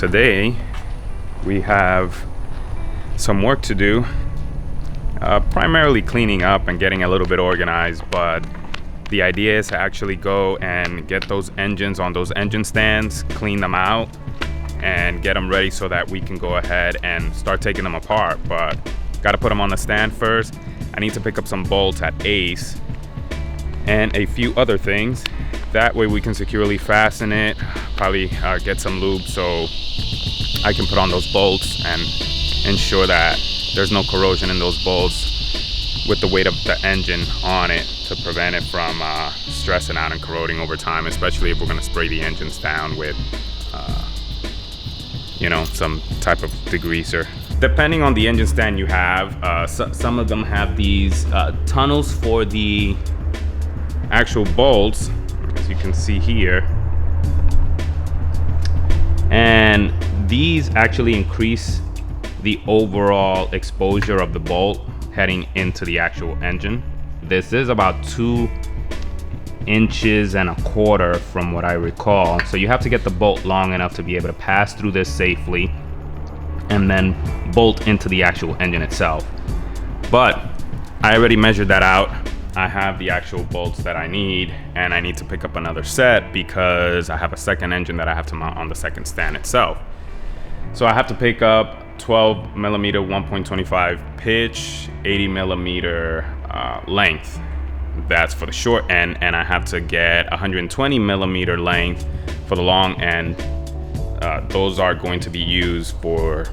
today we have some work to do, primarily cleaning up and getting a little bit organized, but the idea is to actually go and get those engines on those engine stands, clean them out, and get them ready so that we can go ahead and start taking them apart. But got to put them on the stand first. I need to pick up some bolts at Ace and a few other things. That way we can securely fasten it, probably get some lube so I can put on those bolts and ensure that there's no corrosion in those bolts with the weight of the engine on it, to prevent it from stressing out and corroding over time, especially if we're going to spray the engines down with some type of degreaser. Depending on the engine stand you have, some of them have these tunnels for the actual bolts, as you can see here, and these actually increase the overall exposure of the bolt heading into the actual engine. This is about 2 inches and a quarter from what I recall, so you have to get the bolt long enough to be able to pass through this safely and then bolt into the actual engine itself. But I already measured that out. I have the actual bolts that I need, and I need to pick up another set because I have a second engine that I have to mount on the second stand itself. So I have to pick up 12 millimeter 1.25 pitch, 80 millimeter length. That's for the short end, and I have to get 120 millimeter length for the long end. Those are going to be used for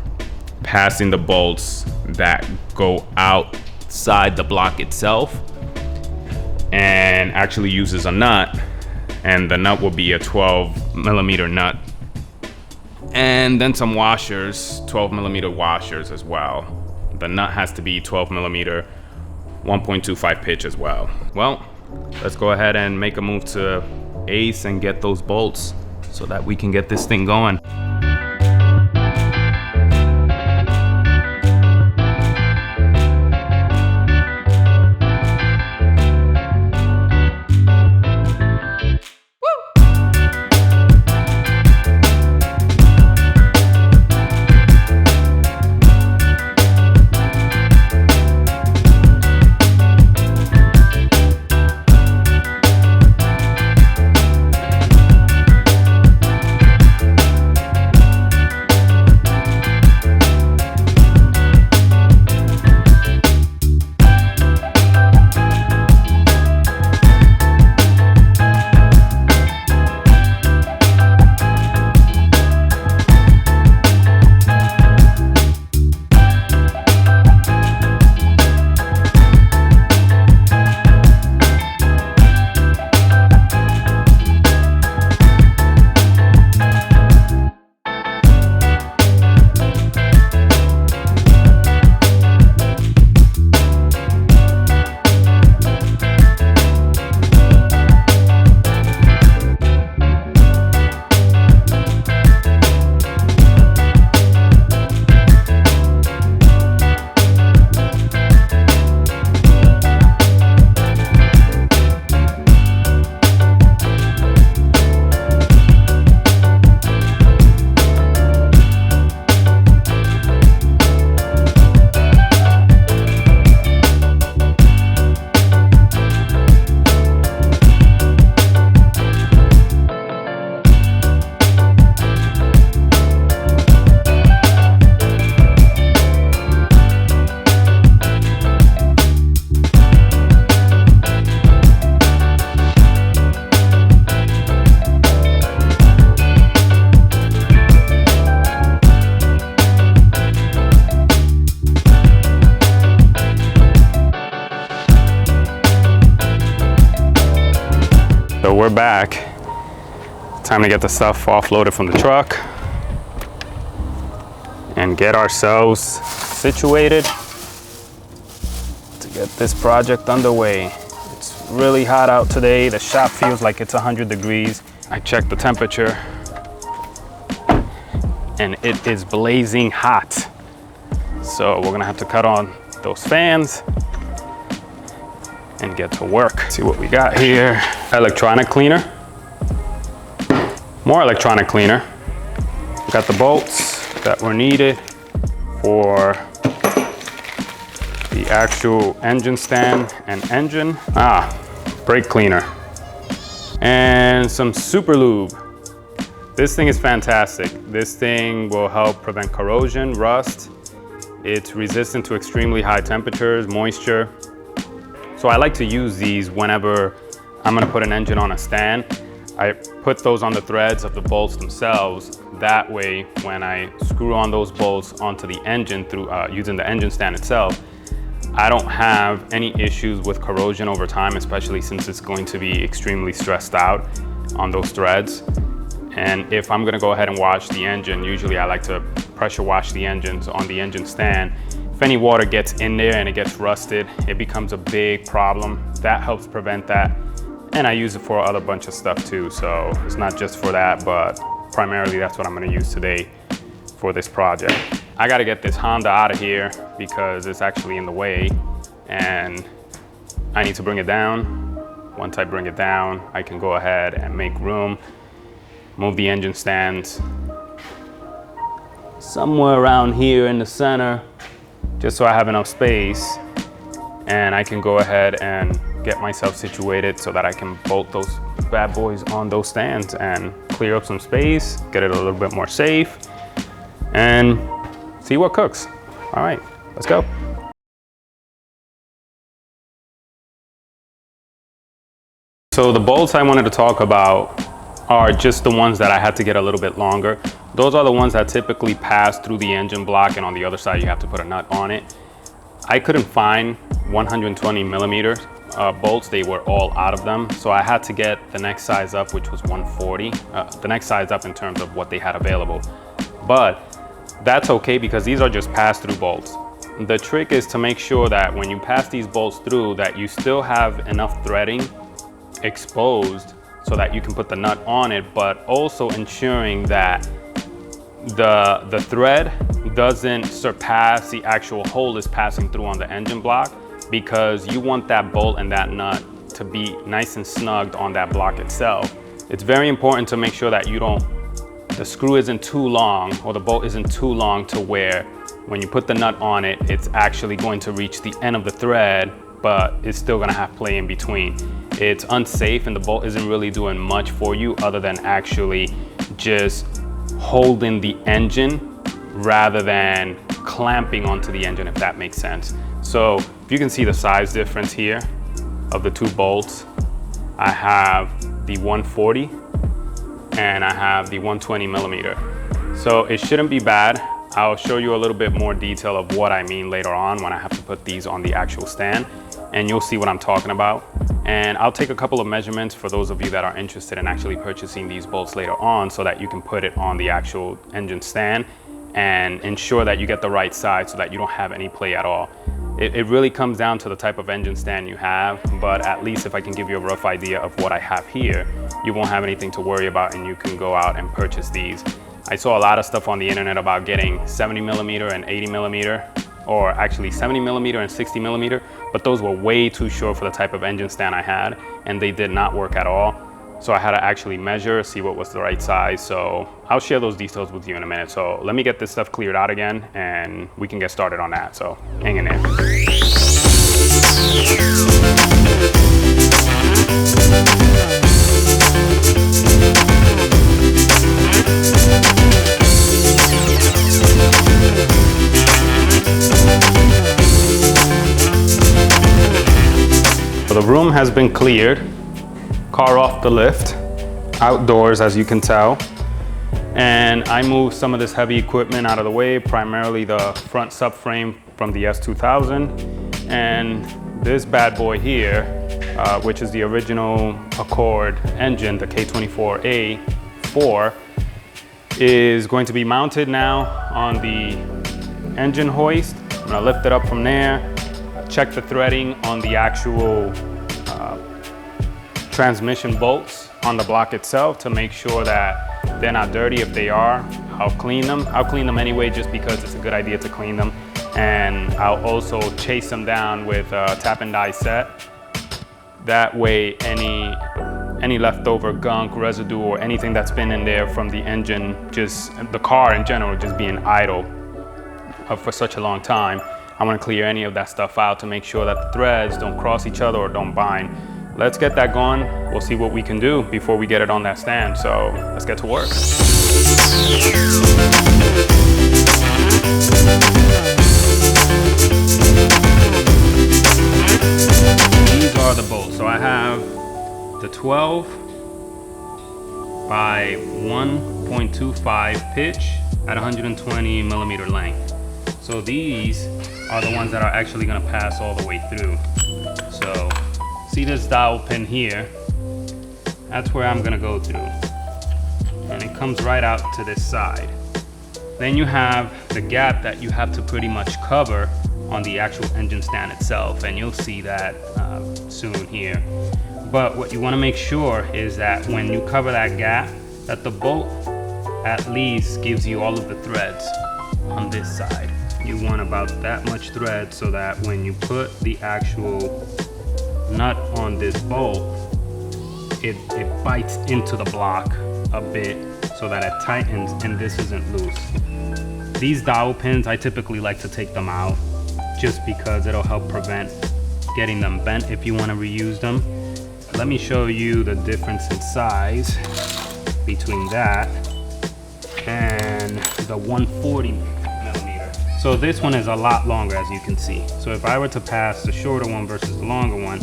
passing the bolts that go outside the block itself, and actually uses a nut, and the nut will be a 12 millimeter nut, and then some washers, 12 millimeter washers as well. The nut has to be 12 millimeter 1.25 pitch as well. Well, let's go ahead and make a move to Ace and get those bolts so that we can get this thing going. So we're back. Time to get the stuff offloaded from the truck and get ourselves situated to get this project underway. It's really hot out today. The shop feels like it's 100 degrees. I checked the temperature and it is blazing hot. So we're gonna have to cut on those fans and get to work. See what we got here. Electronic cleaner, more electronic cleaner, Got the bolts that were needed for the actual engine stand and engine. Brake cleaner. And some super lube. This thing is fantastic. This thing will help prevent corrosion, rust. It's resistant to extremely high temperatures, moisture. So I like to use these whenever I'm gonna put an engine on a stand. I put those on the threads of the bolts themselves. That way, when I screw on those bolts onto the engine through using the engine stand itself, I don't have any issues with corrosion over time, especially since it's going to be extremely stressed out on those threads. And if I'm gonna go ahead and wash the engine, usually I like to pressure wash the engines on the engine stand. If any water gets in there and it gets rusted, it becomes a big problem. That helps prevent that. And I use it for other bunch of stuff too. So it's not just for that, but primarily that's what I'm gonna use today for this project. I gotta get this Honda out of here because it's actually in the way and I need to bring it down. Once I bring it down, I can go ahead and make room, move the engine stands somewhere around here in the center, just so I have enough space and I can go ahead and get myself situated so that I can bolt those bad boys on those stands and clear up some space, get it a little bit more safe, and see what cooks. All right, let's go. So the bolts I wanted to talk about are just the ones that I had to get a little bit longer. Those are the ones that typically pass through the engine block, and on the other side you have to put a nut on it. I couldn't find 120 millimeter bolts. They were all out of them. So I had to get the next size up, which was 140. The next size up in terms of what they had available. But that's okay because these are just pass-through bolts. The trick is to make sure that when you pass these bolts through that you still have enough threading exposed so that you can put the nut on it, but also ensuring that the thread doesn't surpass the actual hole is passing through on the engine block, because you want that bolt and that nut to be nice and snugged on that block itself. It's very important to make sure that the screw isn't too long or the bolt isn't too long to where when you put the nut on it, it's actually going to reach the end of the thread, but it's still gonna have play in between. It's unsafe and the bolt isn't really doing much for you other than actually just holding the engine rather than clamping onto the engine, if that makes sense. So if you can see the size difference here of the two bolts, I have the 140 and I have the 120 millimeter. So it shouldn't be bad. I'll show you a little bit more detail of what I mean later on when I have to put these on the actual stand, and you'll see what I'm talking about. And I'll take a couple of measurements for those of you that are interested in actually purchasing these bolts later on so that you can put it on the actual engine stand and ensure that you get the right size so that you don't have any play at all. It really comes down to the type of engine stand you have, but at least if I can give you a rough idea of what I have here, you won't have anything to worry about and you can go out and purchase these. I saw a lot of stuff on the internet about getting 70 millimeter and 80 millimeter, or actually 70 millimeter and 60 millimeter, but those were way too short for the type of engine stand I had, and they did not work at all. So I had to actually measure, see what was the right size. So I'll share those details with you in a minute. So let me get this stuff cleared out again and we can get started on that. So hang in there. So the room has been cleared. Car off the lift, outdoors as you can tell. And I moved some of this heavy equipment out of the way, primarily the front subframe from the S2000. And this bad boy here, which is the original Accord engine, the K24A4, is going to be mounted now on the engine hoist. I'm gonna lift it up from there, check the threading on the actual transmission bolts on the block itself to make sure that they're not dirty. If they are, I'll clean them. I'll clean them anyway just because it's a good idea to clean them. And I'll also chase them down with a tap and die set. That way any any leftover gunk, residue, or anything that's been in there from the engine, just the car in general, just being idle for such a long time. I want to clear any of that stuff out to make sure that the threads don't cross each other or don't bind. Let's get that going. We'll see what we can do before we get it on that stand. So let's get to work. These are the bolts. So I have the 12 by 1.25 pitch at 120 millimeter length. So these are the ones that are actually going to pass all the way through. So see this dowel pin here? That's where I'm going to go through. And it comes right out to this side. Then you have the gap that you have to pretty much cover on the actual engine stand itself, and you'll see that soon here. But what you want to make sure is that when you cover that gap, that the bolt at least gives you all of the threads on this side. You want about that much thread so that when you put the actual nut on this bolt, it bites into the block a bit so that it tightens and this isn't loose. These dowel pins, I typically like to take them out just because it'll help prevent getting them bent if you want to reuse them. Let me show you the difference in size between that and the 140 millimeter. So this one is a lot longer, as you can see. So if I were to pass the shorter one versus the longer one,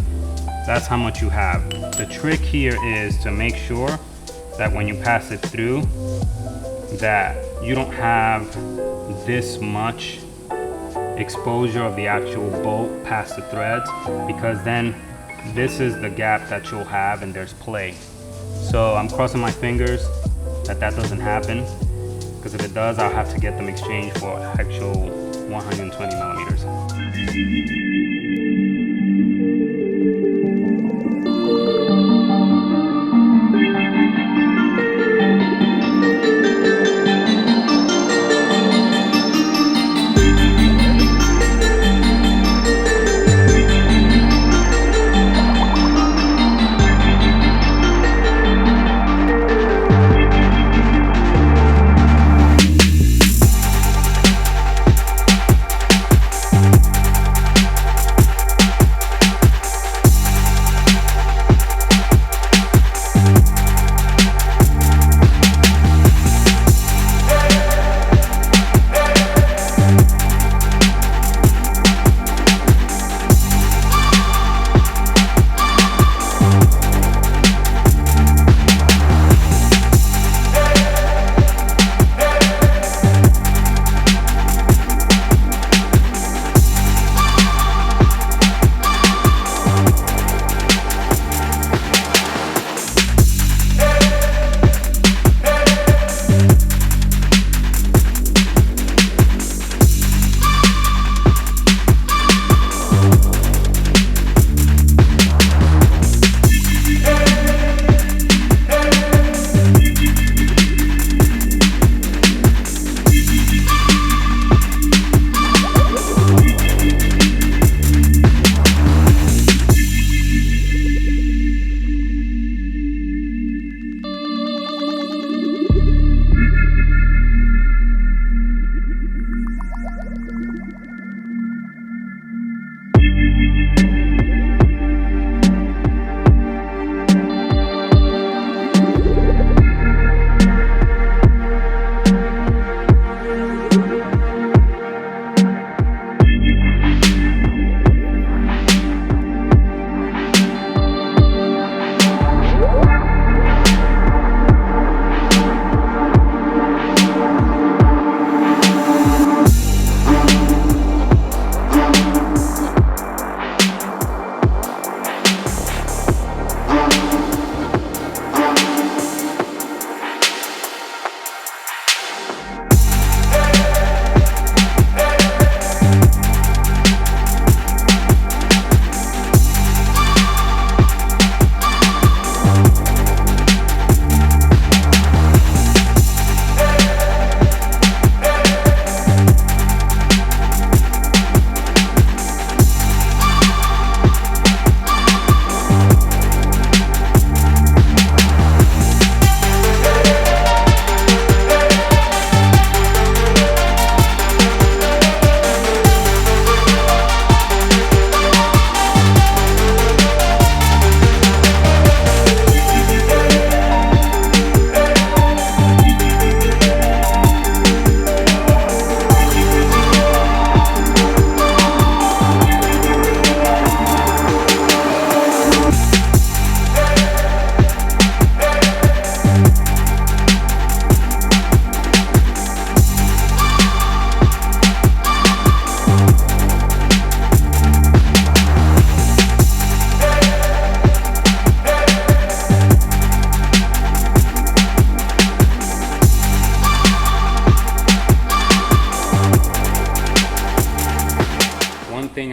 that's how much you have. The trick here is to make sure that when you pass it through, that you don't have this much exposure of the actual bolt past the threads, because then this is the gap that you'll have and there's play. So I'm crossing my fingers that doesn't happen, because if it does, I'll have to get them exchanged for actual 120 millimeters.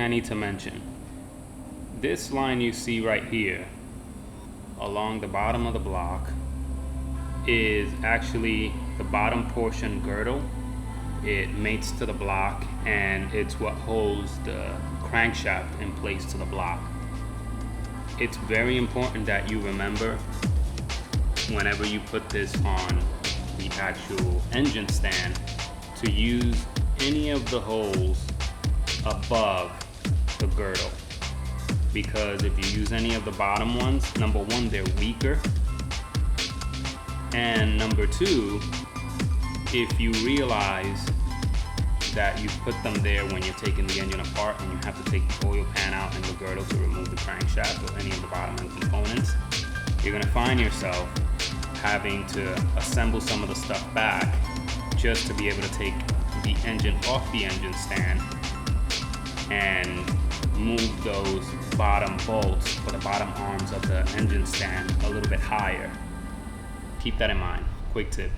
I need to mention. This line you see right here along the bottom of the block is actually the bottom portion girdle. It mates to the block and it's what holds the crankshaft in place to the block. It's very important that you remember whenever you put this on the actual engine stand to use any of the holes above the girdle, because if you use any of the bottom ones, number one, they're weaker, and number two, if you realize that you put them there when you're taking the engine apart and you have to take the oil pan out and the girdle to remove the crankshaft or any of the bottom end components, you're going to find yourself having to assemble some of the stuff back just to be able to take the engine off the engine stand and move those bottom bolts or the bottom arms of the engine stand a little bit higher. Keep that in mind. Quick tip.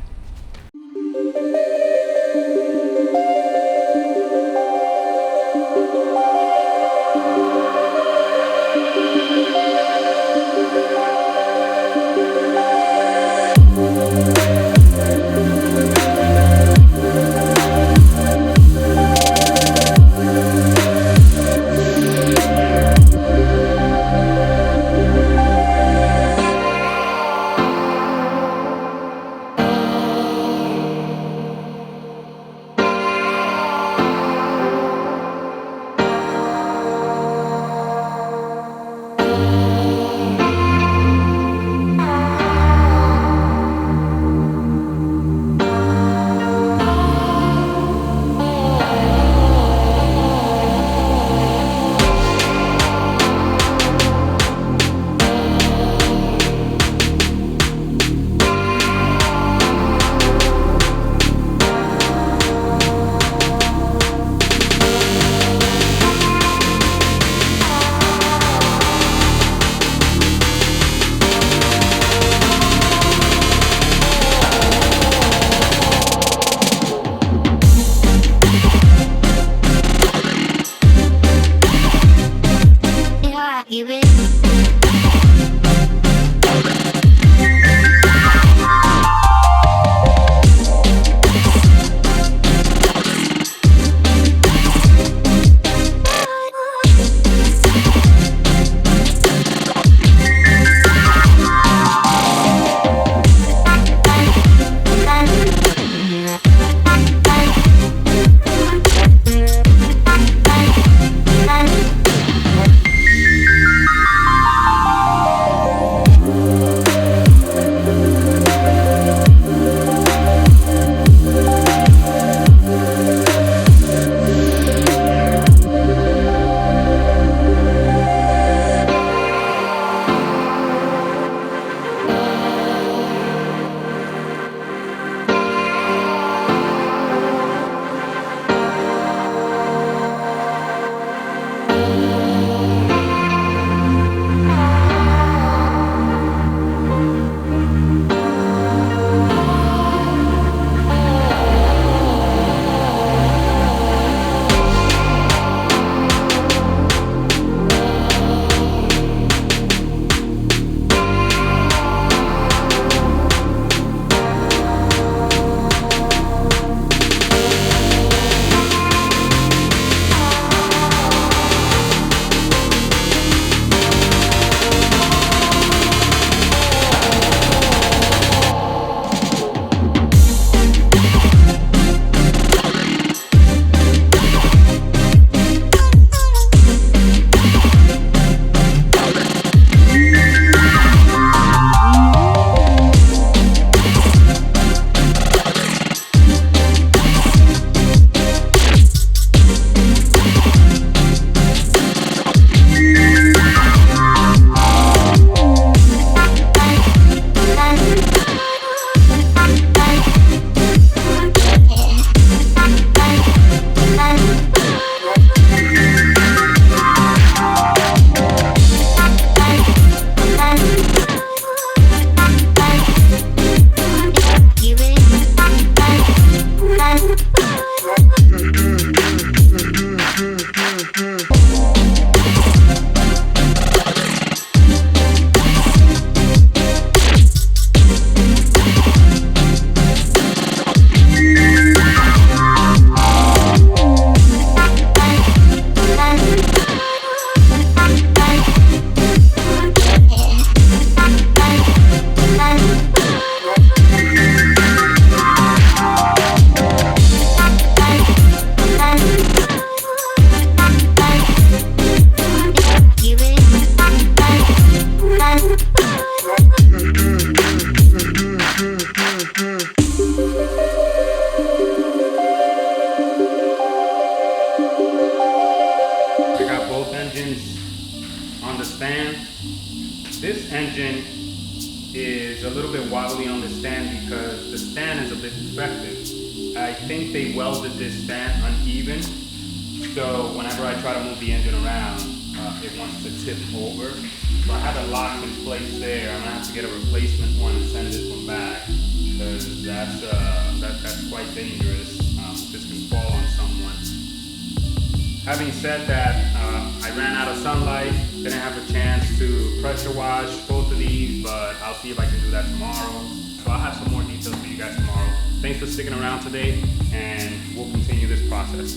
a little bit wobbly on the stand because the stand is a bit defective. I think they welded this stand uneven, so whenever I try to move the engine around, it wants to tip over. So I have it locked in place there. I'm gonna have to get a replacement one and send this one back because that's quite dangerous. This can fall on someone. Having said that, I ran out of sunlight, didn't have a chance to pressure wash both of these, but I'll see if I can do that tomorrow. So I'll have some more details for you guys tomorrow. Thanks for sticking around today, and we'll continue this process.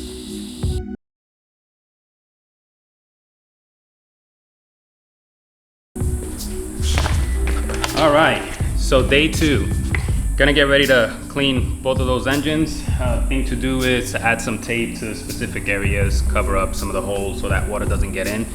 All right, so day 2. Gonna get ready to clean both of those engines. Thing to do is to add some tape to specific areas, cover up some of the holes so that water doesn't get in.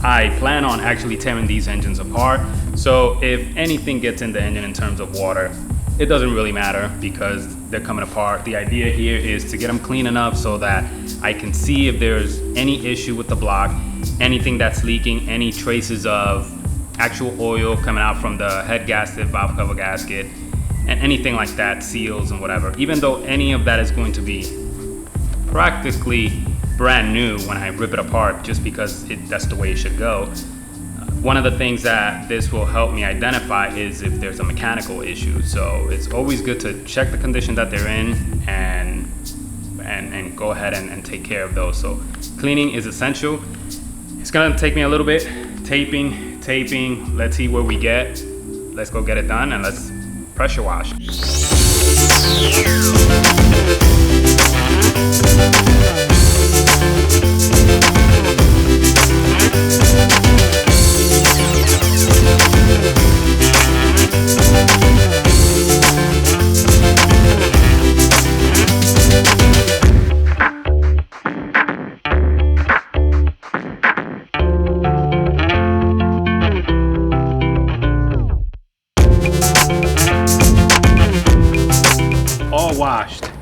I plan on actually tearing these engines apart. So if anything gets in the engine in terms of water, it doesn't really matter because they're coming apart. The idea here is to get them clean enough so that I can see if there's any issue with the block, anything that's leaking, any traces of actual oil coming out from the head gasket, valve cover gasket, and anything like that, seals and whatever. Even though any of that is going to be practically brand new when I rip it apart, just because that's the way it should go. One of the things that this will help me identify is if there's a mechanical issue. So it's always good to check the condition that they're in and go ahead and take care of those. So cleaning is essential. It's gonna take me a little bit. Taping, let's see where we get. Let's go get it done and let's pressure wash. All washed.